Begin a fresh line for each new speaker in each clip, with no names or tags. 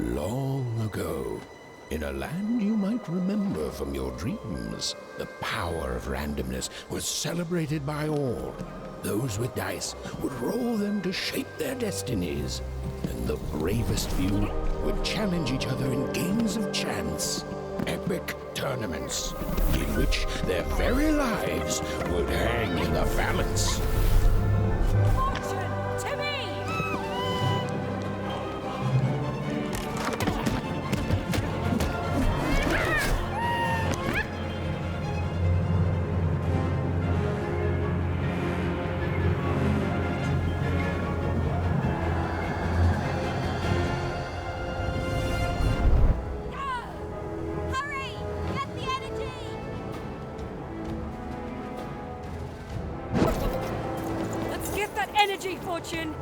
Long ago, in a land you might remember from your dreams, the power of randomness was celebrated by all. Those with dice would roll them to shape their destinies, and the bravest few would challenge each other in games of chance, epic tournaments, in which their very lives would hang in the balance.
Energy, Fortune!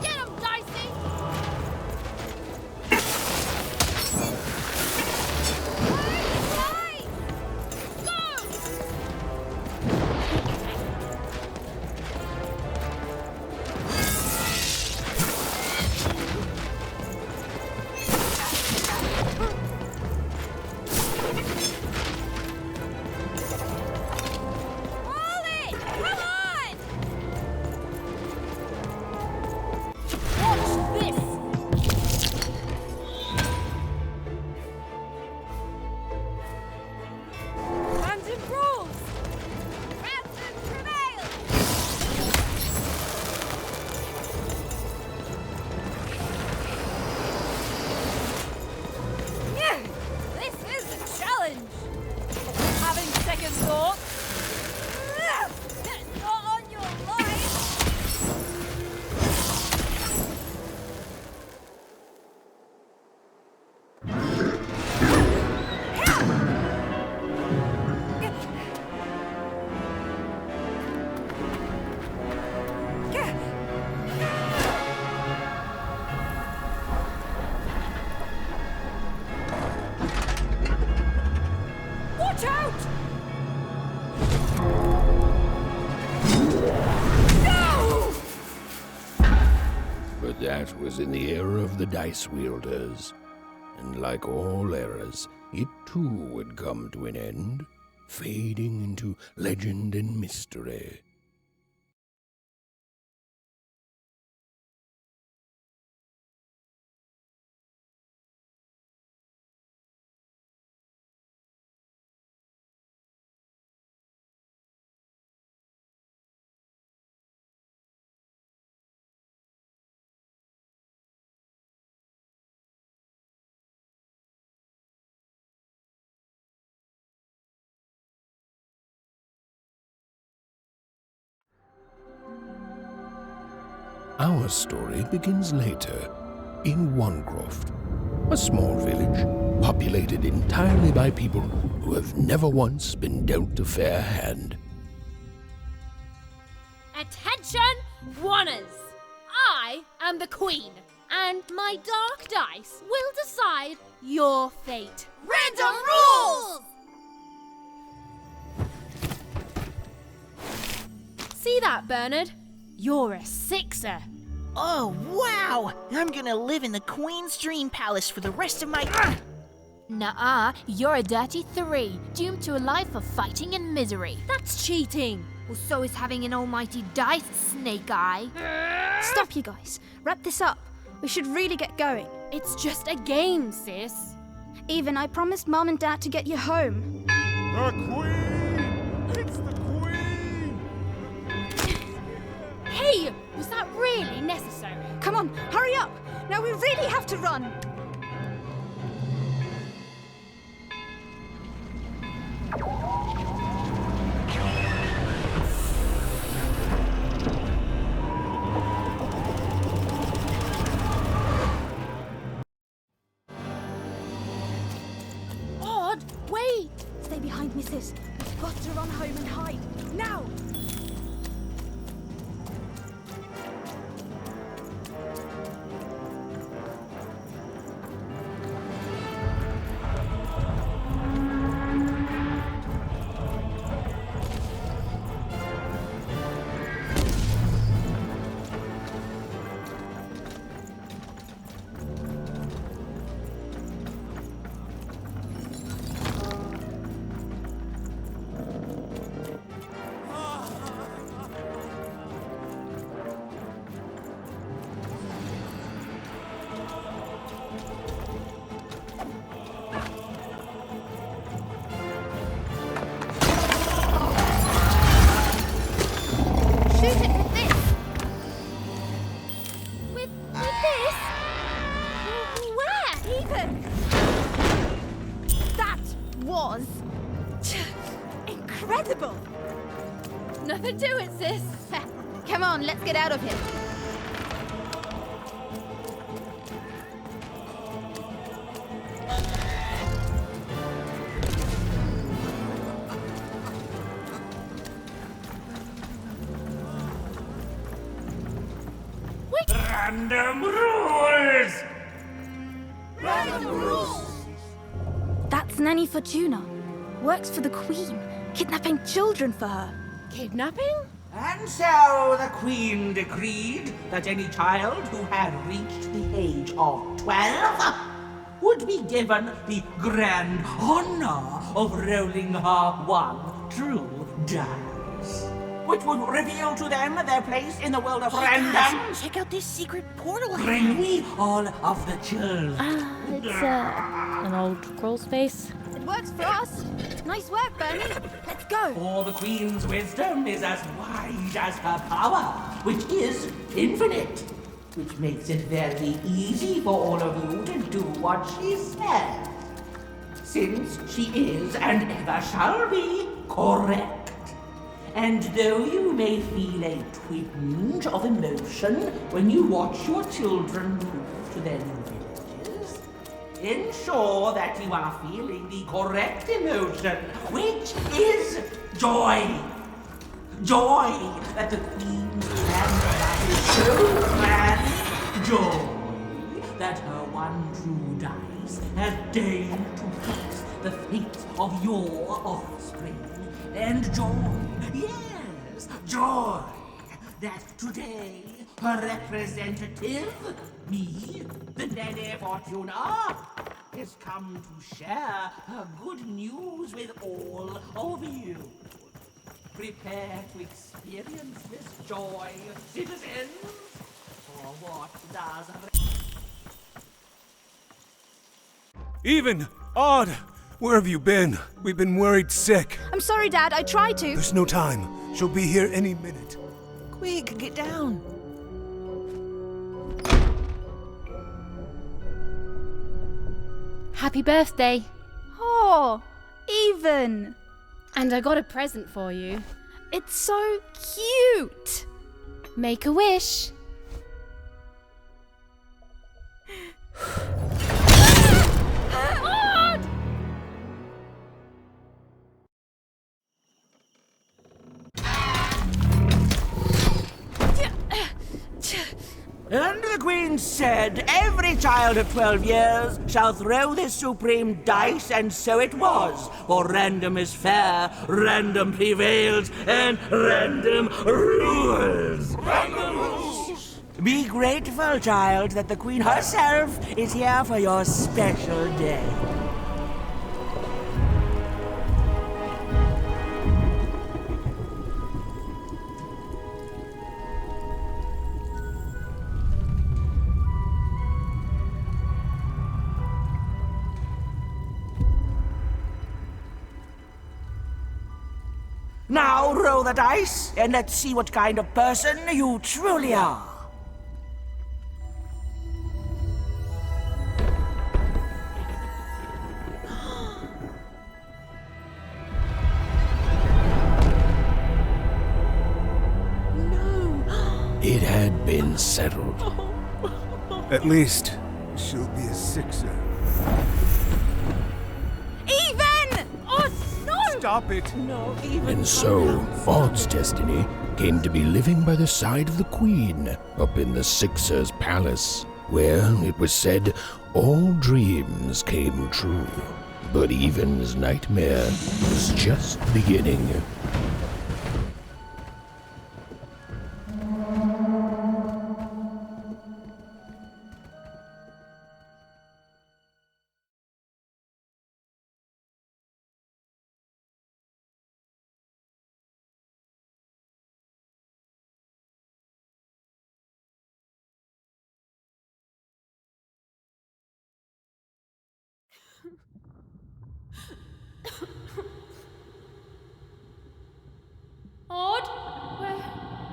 Get him, Dicey! Hey! Go!
But that was in the era of the dice wielders, and like all eras, it too would come to an end, fading into legend and mystery. Our story begins later, in Wanecroft, a small village populated entirely by people who have never once been dealt a fair hand.
Attention, Wanners! I am the Queen, and my dark dice will decide your fate. Random rules! See that, Bernard? You're a 6er.
Oh, wow! I'm gonna live in the Queen's Dream Palace for the rest of my...
Nuh-uh, you're a dirty 3, doomed to a life of fighting and misery.
That's cheating.
Well, so is having an almighty dice, Snake Eye.
Stop, you guys. Wrap this up. We should really get going.
It's just a game, sis.
Even I promised Mom and Dad to get you home.
The Queen! It's the Queen!
Hey, was that really necessary?
Come on, hurry up! Now we really have to run!
Odd, wait!
Stay behind me, sis. We've got to run home and hide. Now! was incredible.
Nothing to it, sis.
Come on, let's get out of here.
Random rules!
That's Nanny Fortuna. Works for the Queen, kidnapping children for her.
Kidnapping?
And so the Queen decreed that any child who had reached the age of 12 would be given the grand honor of rolling her one true dice, which would reveal to them their place in the world of random.
Check out this secret portal I
Bring
have.
me all of the children.
It's an old crawl space.
It works for us. Nice work, Bernie. Let's go.
For the Queen's wisdom is as wide as her power, which is infinite, which makes it very easy for all of you to do what she says, since she is and ever shall be correct. And though you may feel a twinge of emotion when you watch your children move to their new villages, ensure that you are feeling the correct emotion, which is joy. Joy that the Queen's grandmother is so grand. Joy that her one true dice has deigned to fix the fate of your offspring. And joy, yes, joy that today her representative, me, the Nene Fortuna, has come to share her good news with all of you. Prepare to experience this joy, citizens, for what does...
Even! Odd! Where have you been? We've been worried sick.
I'm sorry, Dad. I tried to.
There's no time. She'll be here any minute.
Quick, get down.
Happy birthday.
Oh, Even.
And I got a present for you.
It's so cute.
Make a wish.
And the Queen said, every child of 12 years shall throw this supreme dice, and so it was. For random is fair, random prevails, and random rules. Random rules. Be grateful, child, that the Queen herself is here for your special day. Now roll the dice, and let's see what kind of person you truly are.
It had been settled.
At least, she'll be a sixer.
Even! Oh, no!
Stop it!
And so, Odd's destiny came to be living by the side of the Queen up in the Sixer's palace, where, it was said, all dreams came true. But Even's nightmare was just beginning.
Odd?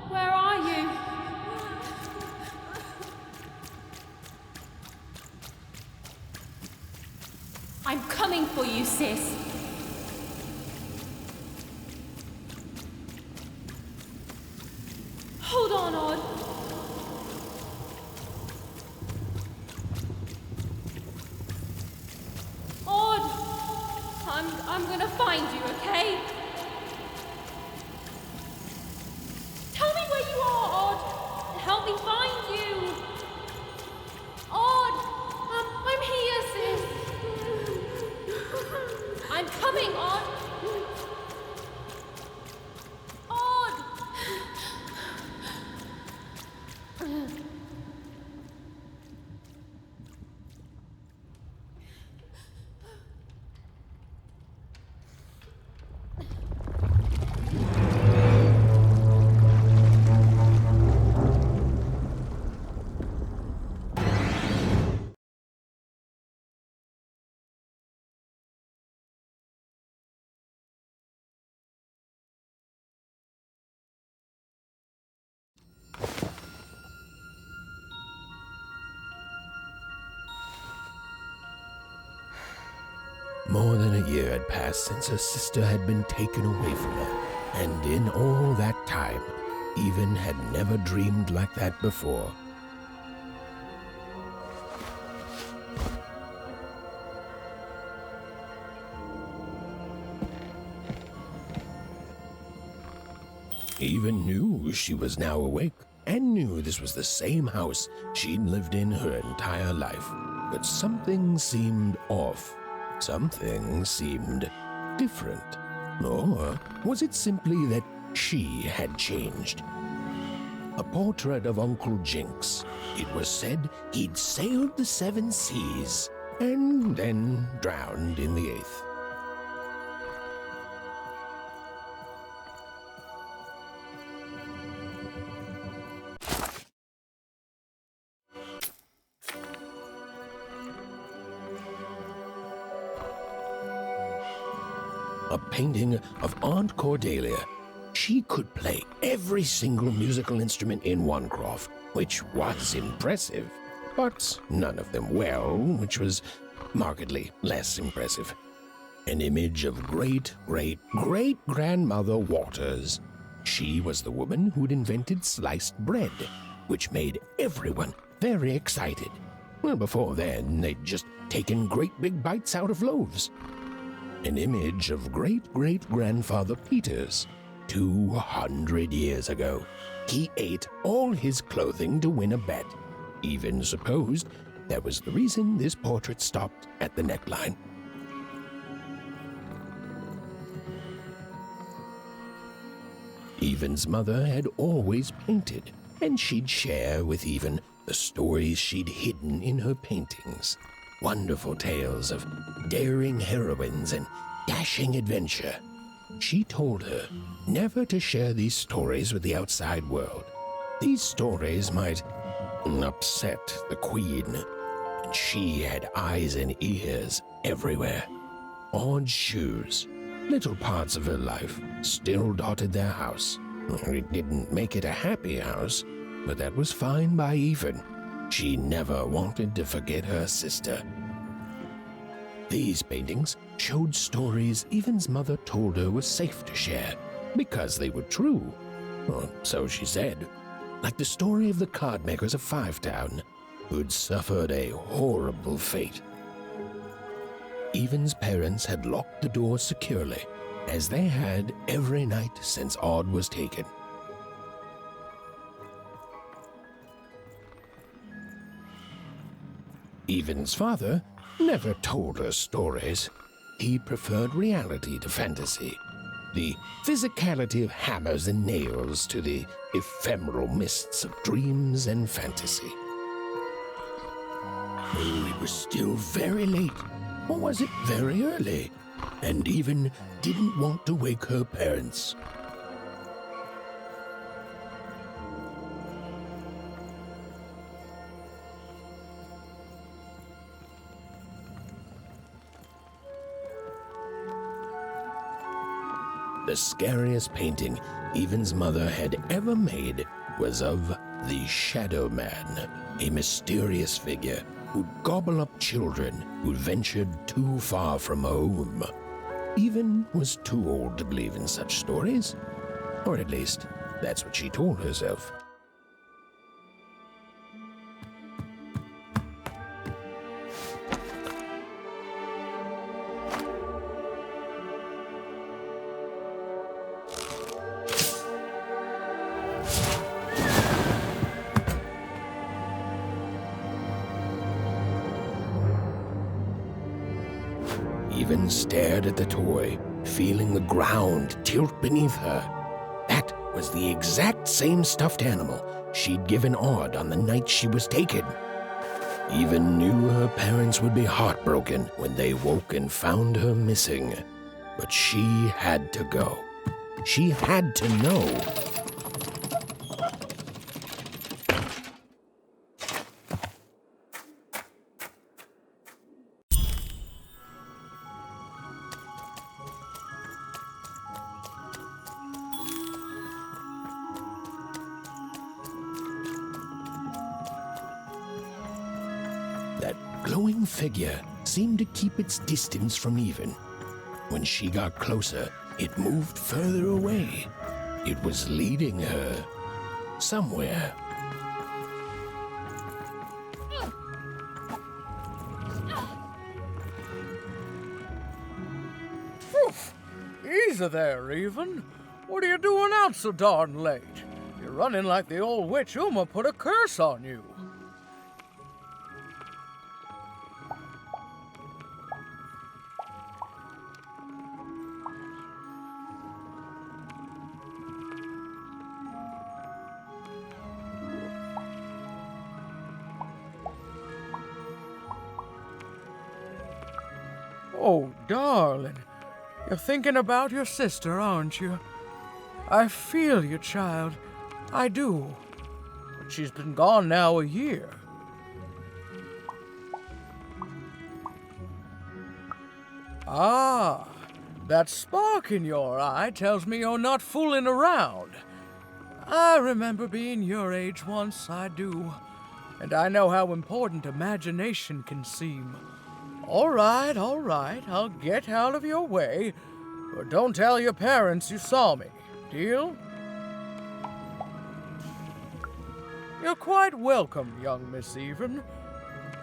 Where are you? I'm coming for you, sis. I'm gonna find you, okay? Tell me where you are, Odd. Help me find you. Odd, I'm here, sis. I'm coming, Odd. Odd.
More than a year had passed since her sister had been taken away from her, and in all that time, Even had never dreamed like that before. Even knew she was now awake, and knew this was the same house she'd lived in her entire life. But something seemed off. Something seemed different. Or was it simply that she had changed? A portrait of Uncle Jinx. It was said he'd sailed the 7 seas and then drowned in the 8th. A painting of Aunt Cordelia. She could play every single musical instrument in one croft, which was impressive, but none of them well, which was markedly less impressive. An image of great-great-great-grandmother Waters. She was the woman who'd invented sliced bread, which made everyone very excited. Well, before then, they'd just taken great big bites out of loaves. An image of great-great-grandfather Peters. 200 years ago, he ate all his clothing to win a bet. Even supposed that was the reason this portrait stopped at the neckline. Even's mother had always painted, and she'd share with Even the stories she'd hidden in her paintings. Wonderful tales of daring heroines and dashing adventure. She told her never to share these stories with the outside world. These stories might upset the Queen, and she had eyes and ears everywhere. Odd shoes, little parts of her life, still dotted their house. It didn't make it a happy house, but that was fine by Even. She never wanted to forget her sister. These paintings showed stories Even's mother told her were safe to share, because they were true. Or so she said. Like the story of the card makers of Five Town, who'd suffered a horrible fate. Even's parents had locked the door securely, as they had every night since Odd was taken. Even's father never told her stories. He preferred reality to fantasy, the physicality of hammers and nails to the ephemeral mists of dreams and fantasy. Oh, it was still very late, or was it very early? And Even didn't want to wake her parents. The scariest painting Even's mother had ever made was of the Shadow Man, a mysterious figure who'd gobble up children who'd ventured too far from home. Even was too old to believe in such stories, or at least that's what she told herself. Even stared at the toy, feeling the ground tilt beneath her. That was the exact same stuffed animal she'd given Odd on the night she was taken. Even knew her parents would be heartbroken when they woke and found her missing. But she had to go. She had to know. That glowing figure seemed to keep its distance from Even. When she got closer, it moved further away. It was leading her somewhere.
Easy there, Even. What are you doing out so darn late? You're running like the old witch Uma put a curse on you. Oh, darling. You're thinking about your sister, aren't you? I feel you, child. I do. But she's been gone now a year. Ah, that spark in your eye tells me you're not fooling around. I remember being your age once, I do. And I know how important imagination can seem. All right, I'll get out of your way. But don't tell your parents you saw me. Deal? You're quite welcome, young Miss Even.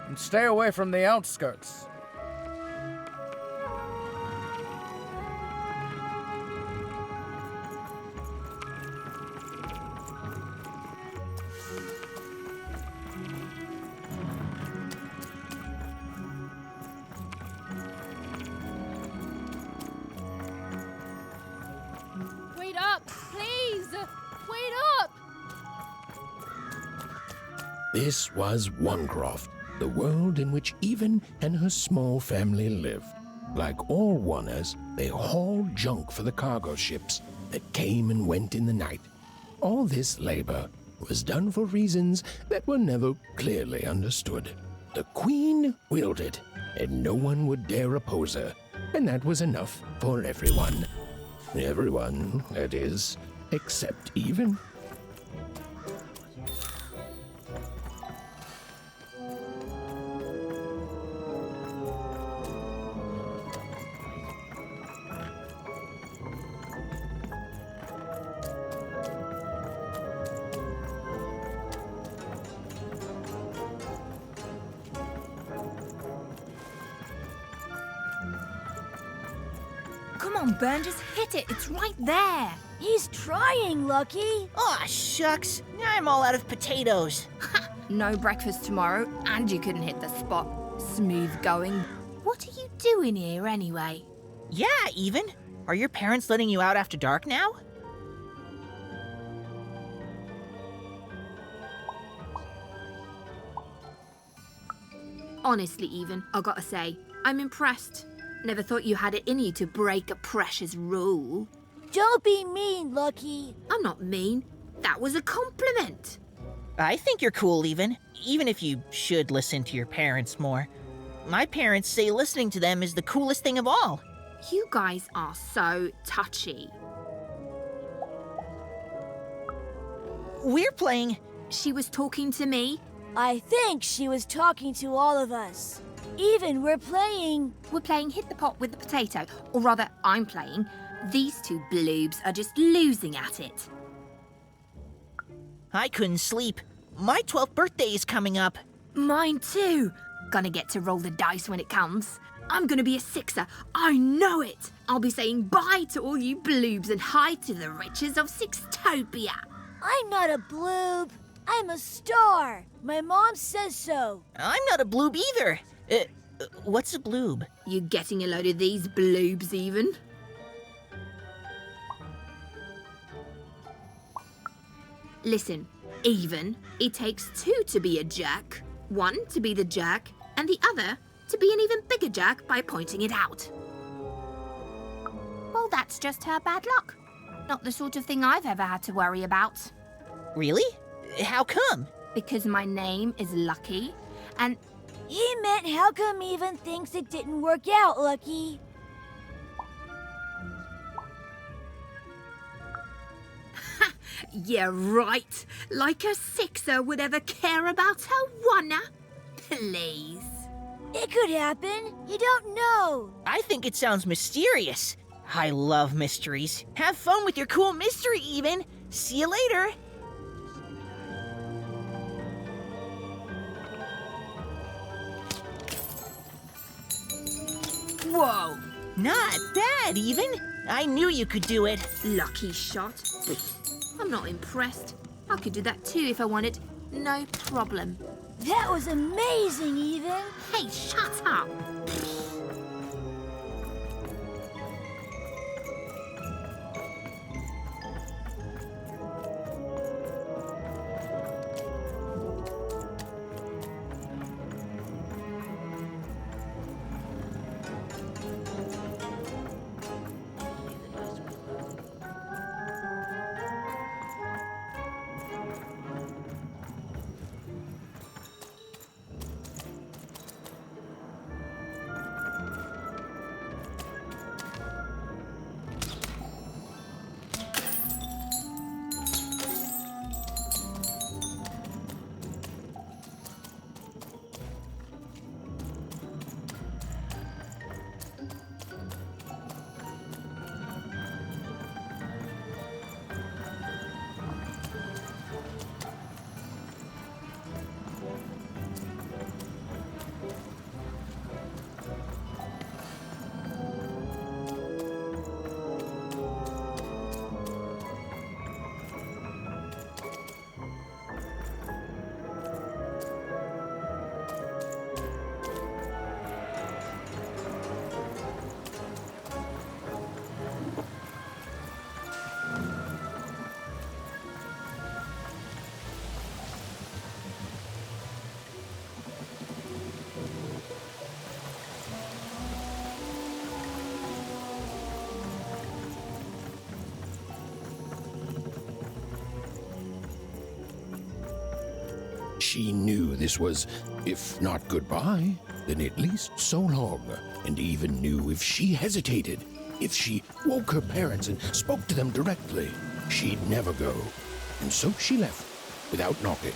And stay away from the outskirts.
Wait up, please! Wait up!
This was Onecroft, the world in which Even and her small family lived. Like all Oners, they hauled junk for the cargo ships that came and went in the night. All this labor was done for reasons that were never clearly understood. The Queen willed it, and no one would dare oppose her, and that was enough for everyone. Everyone, that is, except Even.
Come on, Ben, just hit it. It's right there.
He's trying, Lucky.
Aw, shucks. Now I'm all out of potatoes.
No breakfast tomorrow, and you couldn't hit the spot. Smooth going. What are you doing here anyway?
Yeah, Even. Are your parents letting you out after dark now?
Honestly, Even, I gotta say, I'm impressed. Never thought you had it in you to break a precious rule.
Don't be mean, Lucky.
I'm not mean. That was a compliment.
I think you're cool, Even if you should listen to your parents more. My parents say listening to them is the coolest thing of all.
You guys are so touchy.
We're playing...
She was talking to me.
I think she was talking to all of us. Even we're playing...
We're playing Hit the Pot with the Potato. Or rather, I'm playing. These two bloobs are just losing at it.
I couldn't sleep. My 12th birthday is coming up.
Mine too. Gonna get to roll the dice when it comes. I'm gonna be a sixer. I know it. I'll be saying bye to all you bloobs and hi to the riches of Sixtopia.
I'm not a bloob. I'm a star. My mom says so.
I'm not a bloob either. What's a bloob?
You getting a load of these bloobs even? Listen, even, it takes two to be a jack. One to be the jack, and the other to be an even bigger jack by pointing it out.
Well, that's just her bad luck. Not the sort of thing I've ever had to worry about.
Really? How come?
Because my name is Lucky, and
He meant how come Even thinks it didn't work out, Lucky?
Yeah, right. Like a sixer would ever care about her oneer. Please.
It could happen. You don't know.
I think it sounds mysterious. I love mysteries. Have fun with your cool mystery, Even. See you later.
Whoa.
Not bad, Even. I knew you could do it.
Lucky shot. I'm not impressed. I could do that too if I wanted. No problem.
That was amazing, Even.
Hey, shut up.
She knew this was, if not goodbye, then at least so long, and even knew if she hesitated, if she woke her parents and spoke to them directly, she'd never go. And so she left, without knocking.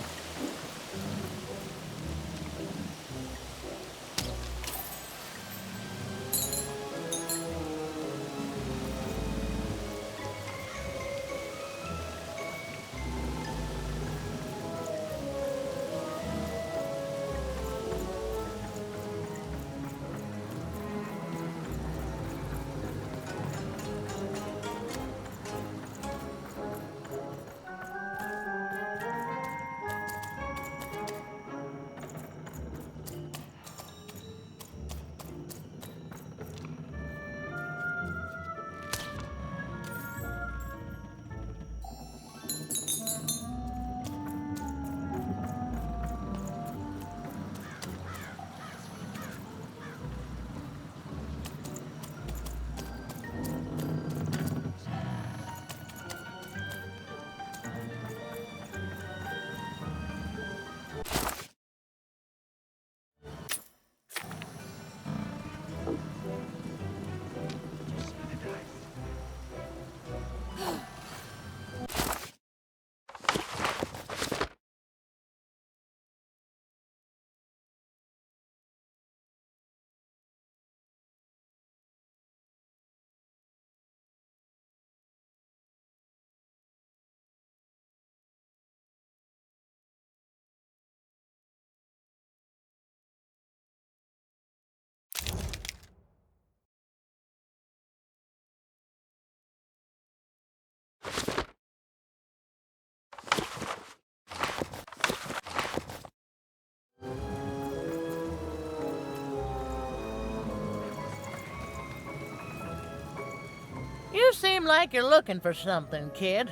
You seem like you're looking for something, kid.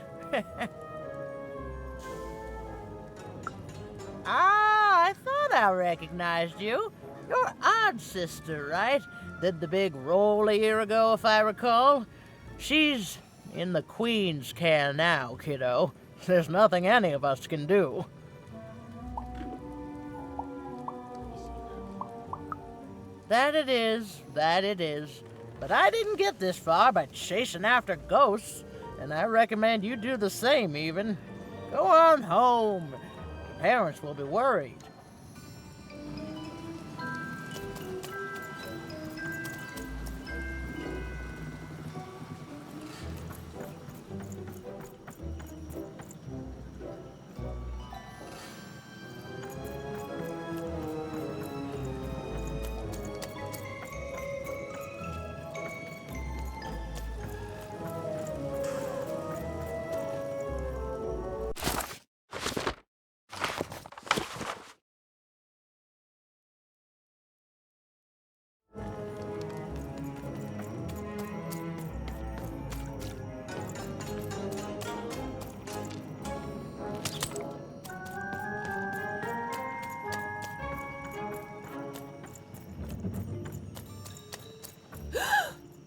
Ah, I thought I recognized you. You're Odd's sister, right? Did the big roll a year ago, if I recall. She's in the Queen's care now, kiddo. There's nothing any of us can do. That it is. But I didn't get this far by chasing after ghosts, and I recommend you do the same, even. Go on home. Parents will be worried.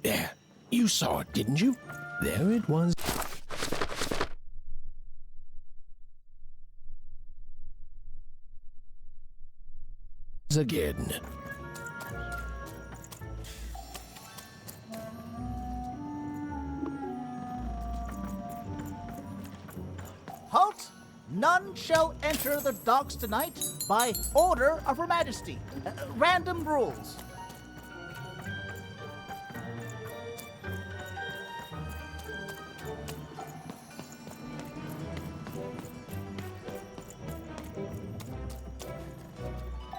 There, you saw it, didn't you? There it was. Again.
Halt! None shall enter the docks tonight by order of Her Majesty. Random rules.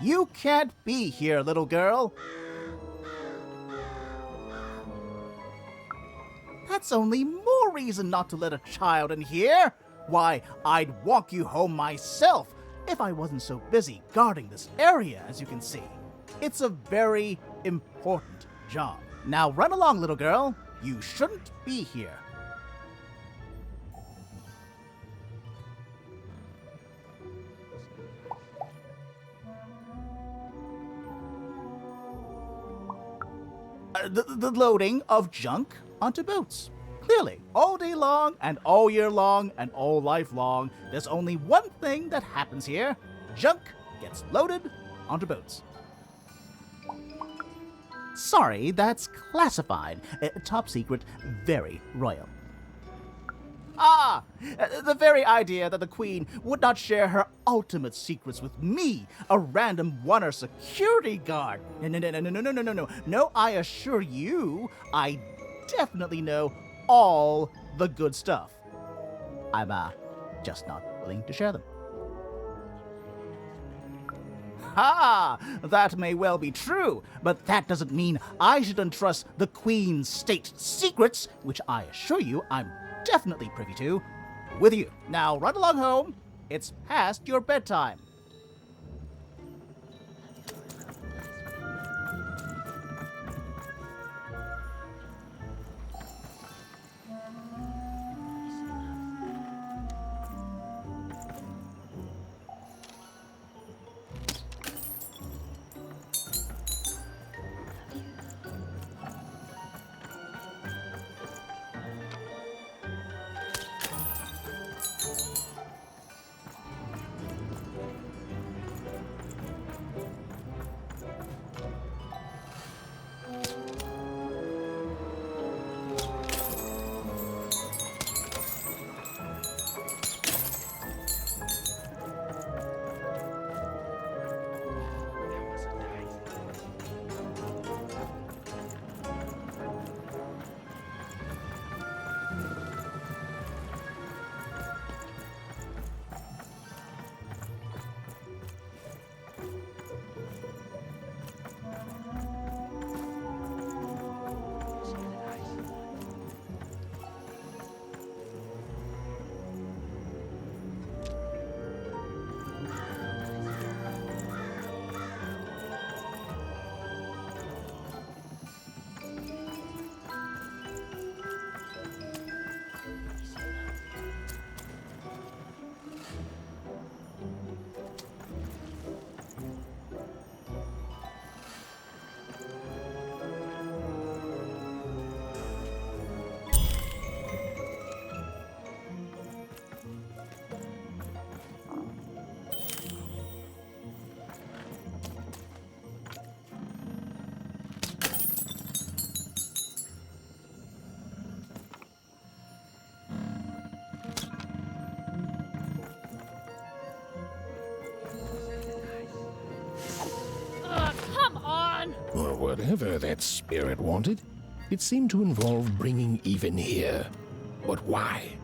You can't be here, little girl. That's only more reason not to let a child in here. Why, I'd walk you home myself if I wasn't so busy guarding this area, as you can see. It's a very important job. Now run along, little girl. You shouldn't be here. The loading of junk onto boats. Clearly, all day long and all year long and all life long, there's only one thing that happens here. Junk gets loaded onto boats. Sorry, that's classified. Top secret, very royal. Ah! The very idea that the Queen would not share her ultimate secrets with me, a random one-er security guard. No. No, I assure you, I definitely know all the good stuff. I'm, just not willing to share them. Ha! That may well be true, but that doesn't mean I should entrust the Queen's state secrets, which I assure you I'm definitely privy to, with you. Now run along home. It's past your bedtime.
whatever that spirit wanted, it seemed to involve bringing even here. But why?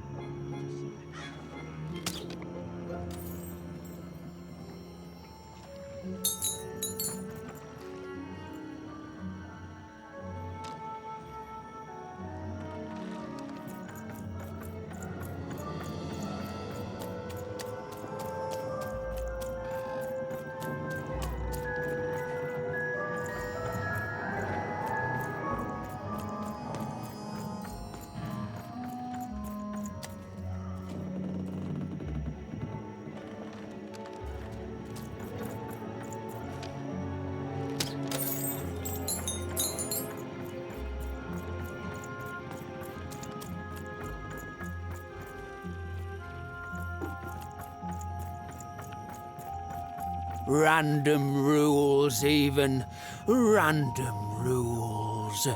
Random rules, even. Random rules.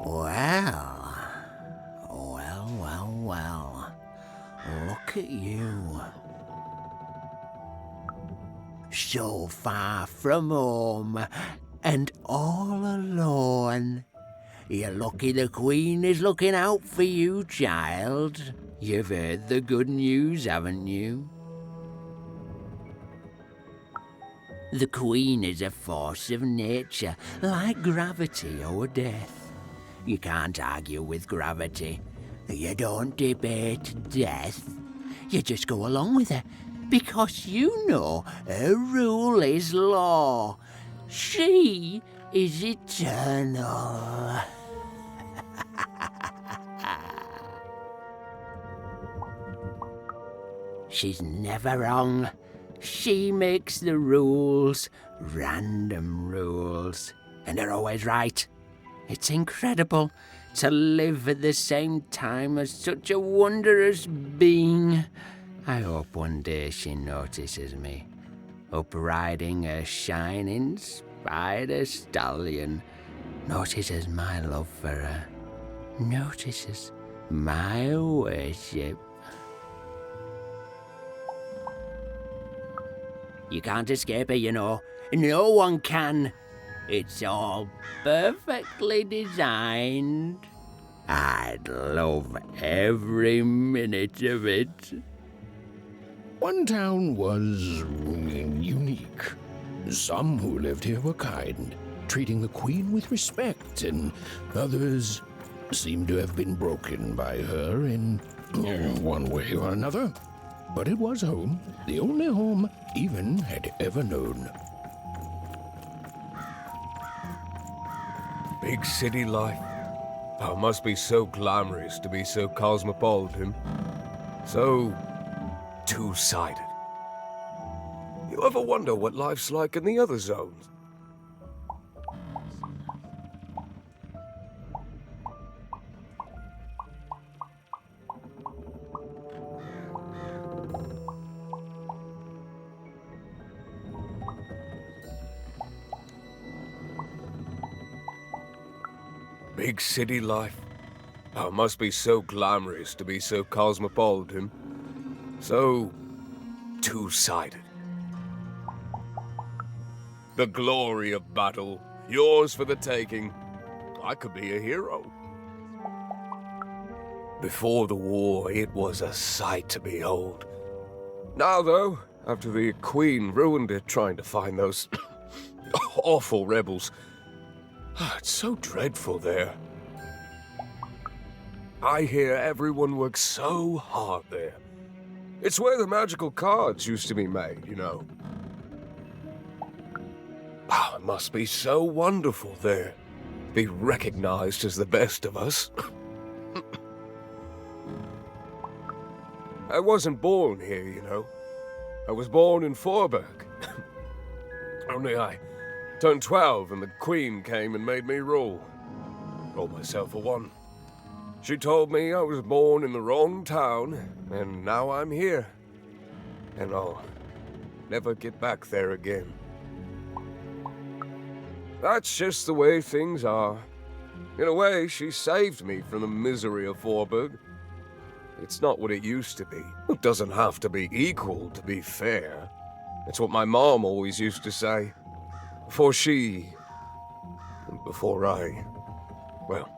Well. Look at you. So far from home, and all alone. You're lucky the Queen is looking out for you, child. You've heard the good news, haven't you? The Queen is a force of nature, like gravity or death. You can't argue with gravity. You don't debate death. You just go along with her, because you know her rule is law. She is eternal. She's never wrong. She makes the rules, random rules, and they're always right. It's incredible to live at the same time as such a wondrous being. I hope one day she notices me, up riding a shining spider stallion, notices my love for her, notices my worship. You can't escape her, you know. No one can. It's all perfectly designed. I'd love every minute of it.
One town was unique. Some who lived here were kind, treating the Queen with respect, and others seemed to have been broken by her in one way or another. But it was home, the only home Even had ever known.
Big city life. Oh, must be so glamorous to be so cosmopolitan. So two-sided. You ever wonder what life's like in the other zones? Big city life. Oh, must be so glamorous to be so cosmopolitan. So two-sided. The glory of battle, yours for the taking. I could be a hero. Before the war, it was a sight to behold. Now, though, after the Queen ruined it trying to find those awful rebels, it's so dreadful there. I hear everyone works so hard there. It's where the magical cards used to be made, you know. Oh, it must be so wonderful there. Be recognized as the best of us. I wasn't born here, you know. I was born in Forberg. Only I turned 12 and the Queen came and made me rule. Called myself a one. She told me I was born in the wrong town, and now I'm here. And I'll never get back there again. That's just the way things are. In a way, she saved me from the misery of Forberg. It's not what it used to be. It doesn't have to be equal to be fair. It's what my mom always used to say. For she before well,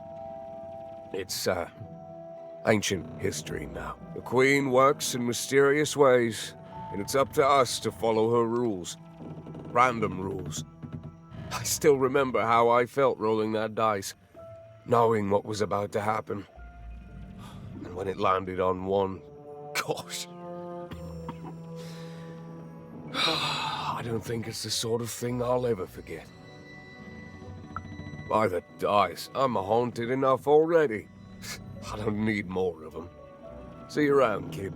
it's, ancient history now. The Queen works in mysterious ways, and it's up to us to follow her rules. Random rules. I still remember how I felt rolling that dice, knowing what was about to happen. And when it landed on one, gosh. I don't think it's the sort of thing I'll ever forget. By the dice, I'm haunted enough already. I don't need more of them. See you around, kid.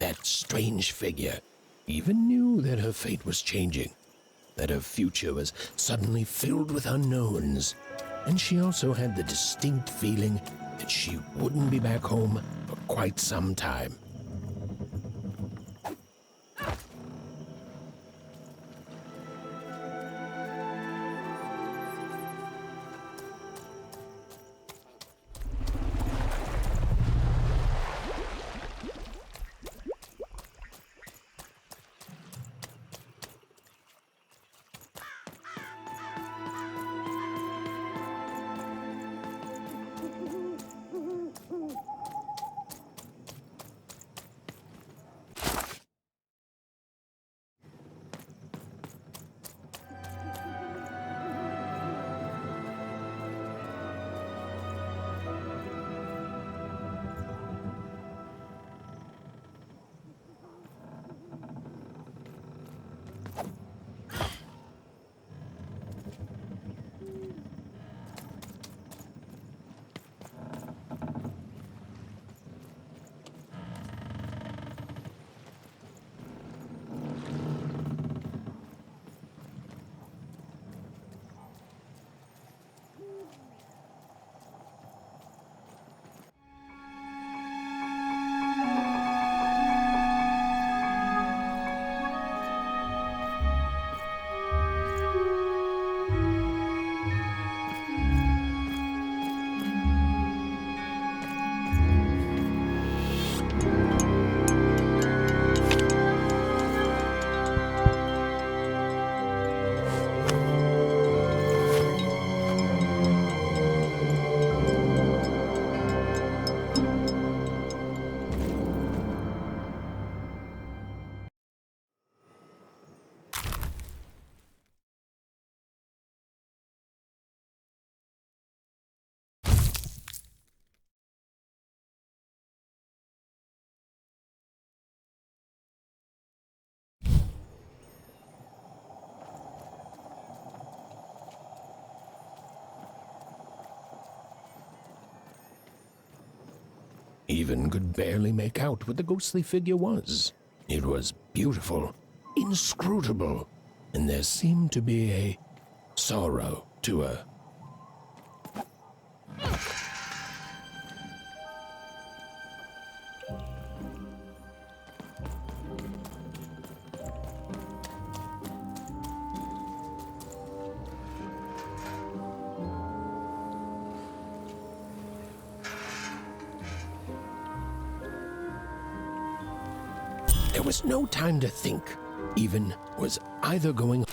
That strange figure even knew that her fate was changing, that her future was suddenly filled with unknowns, and she also had the distinct feeling that she wouldn't be back home for quite some time. Even could barely make out what the ghostly figure was. It was beautiful, inscrutable, and there seemed to be a sorrow to her. There was no time to think. Even was either going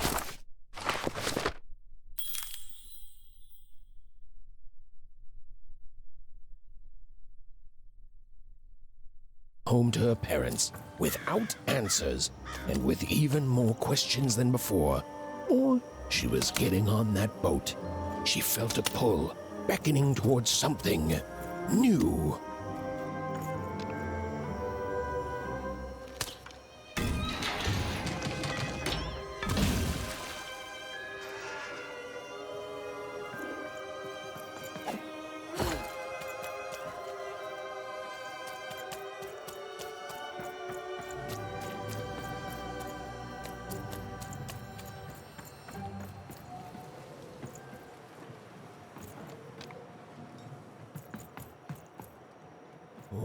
home to her parents without answers and with even more questions than before, or she was getting on that boat. She felt a pull, beckoning towards something new.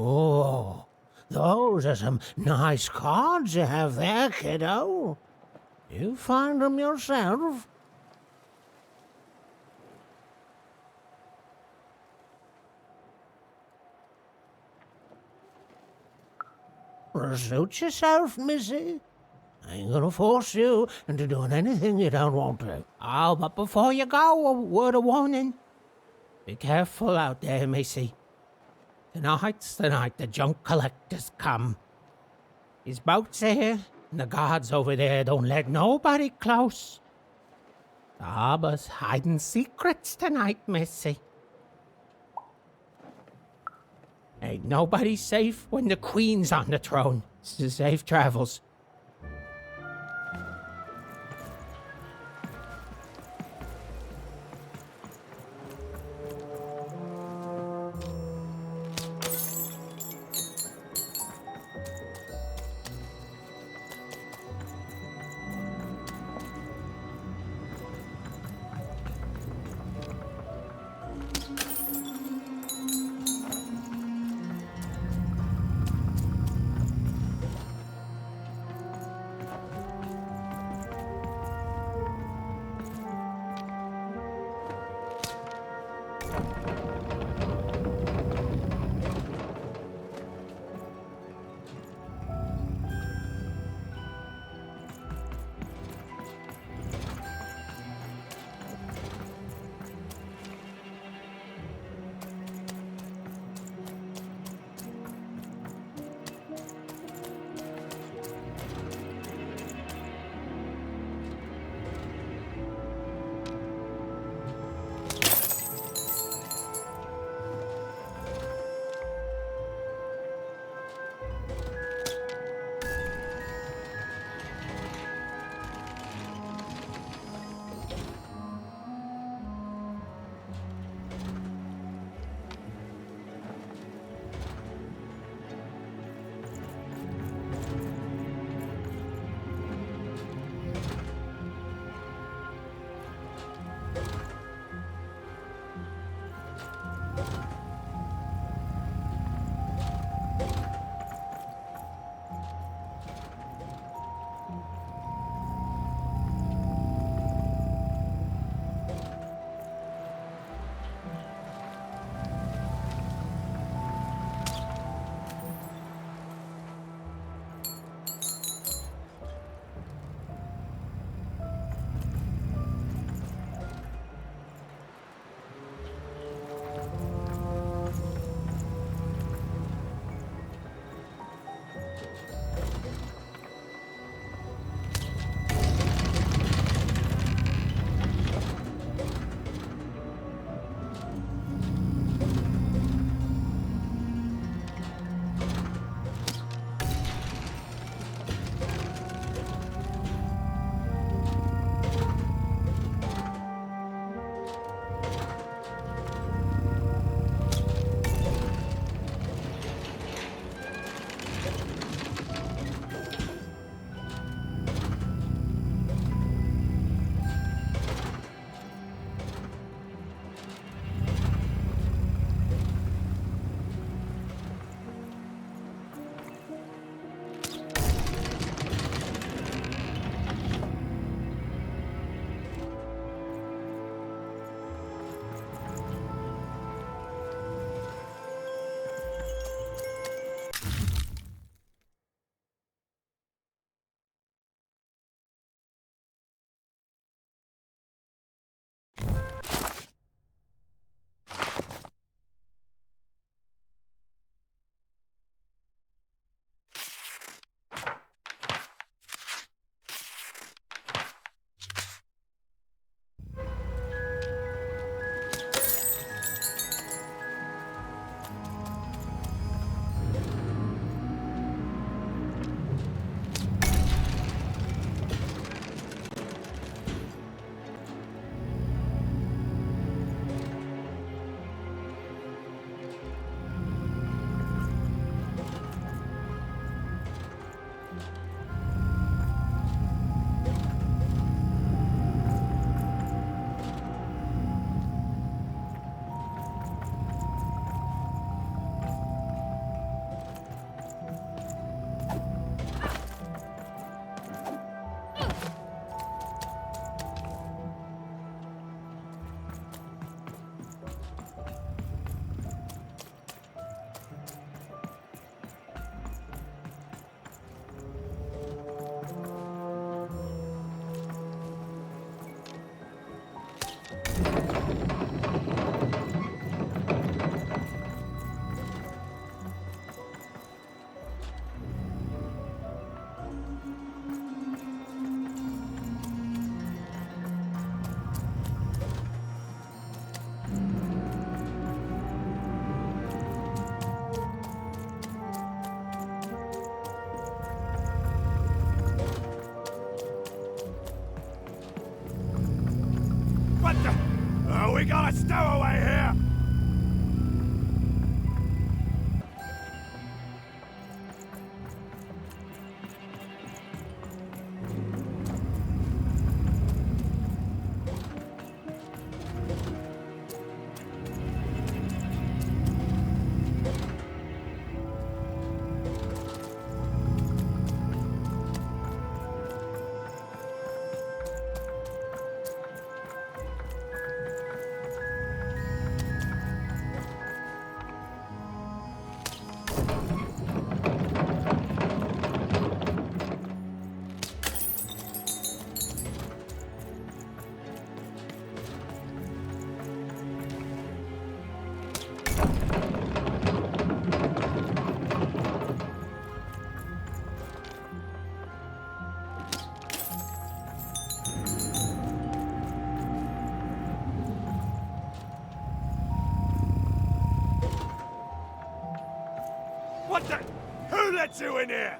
Oh, those are some nice cards you have there, kiddo. You find them yourself? Suit yourself, missy. I ain't gonna force you into doing anything you don't want to. Oh, but before you go, a word of warning. Be careful out there, missy. Tonight's the night the junk collectors come. His boat's here, and the guards over there don't let nobody close. The harbor's hiding secrets tonight, missy. Ain't nobody safe when the Queen's on the throne. Safe travels.
We got a stowaway here! What the? Who let you in here?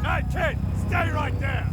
Hey, kid! Stay right there!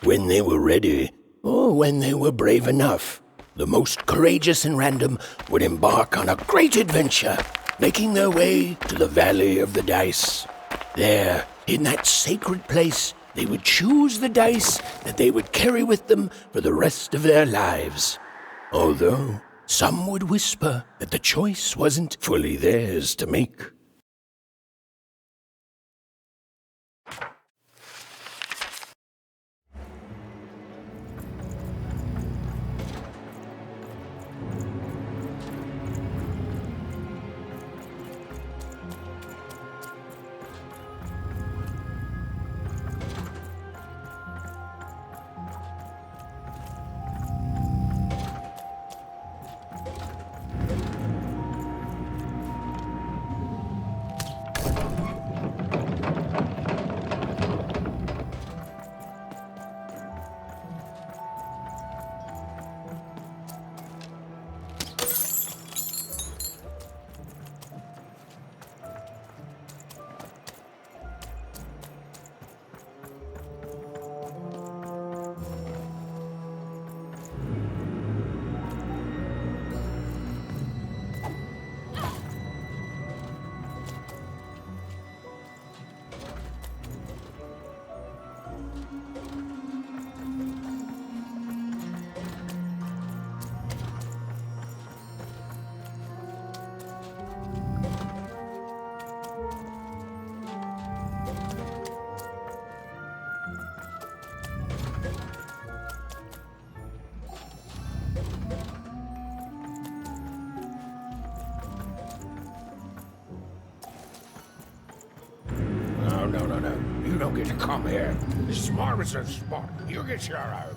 When they were ready, or when they were brave enough, the most courageous and random would embark on a great adventure. making their way to the Valley of the Dice. There, in that sacred place, they would choose the dice that they would carry with them for the rest of their lives. Although some would whisper that the choice wasn't fully theirs to make. No. You don't get to come here. This is Morrison's spot. You get your own.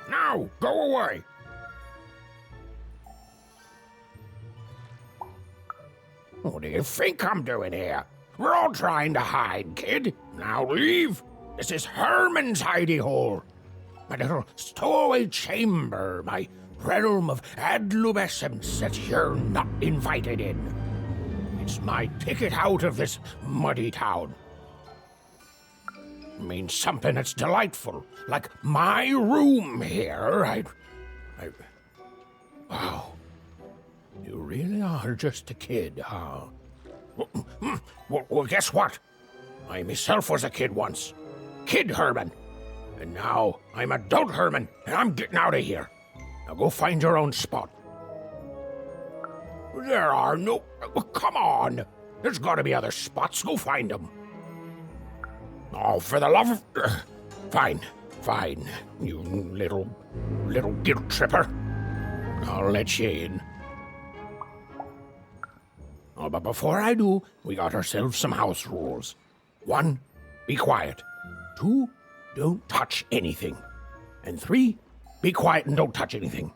Now, go away. What do you think I'm doing here? We're all trying to hide, kid. Now leave. This is Herman's hidey hole. My little stowaway chamber, my realm of adlubescence that you're not invited in. It's my ticket out of this muddy town. Means something that's delightful, like my room here. Wow. You really are just a kid, huh? Well, guess what? I myself was a kid once. Kid Herman. And now I'm adult Herman, and I'm getting out of here. Now go find your own spot. There are no... Come on. There's got to be other spots. Go find them. Oh, for the love of... Fine. You little guilt tripper. I'll let you in. Oh, but before I do, we got ourselves some house rules. 1, be quiet. 2, don't touch anything. And 3, be quiet and don't touch anything.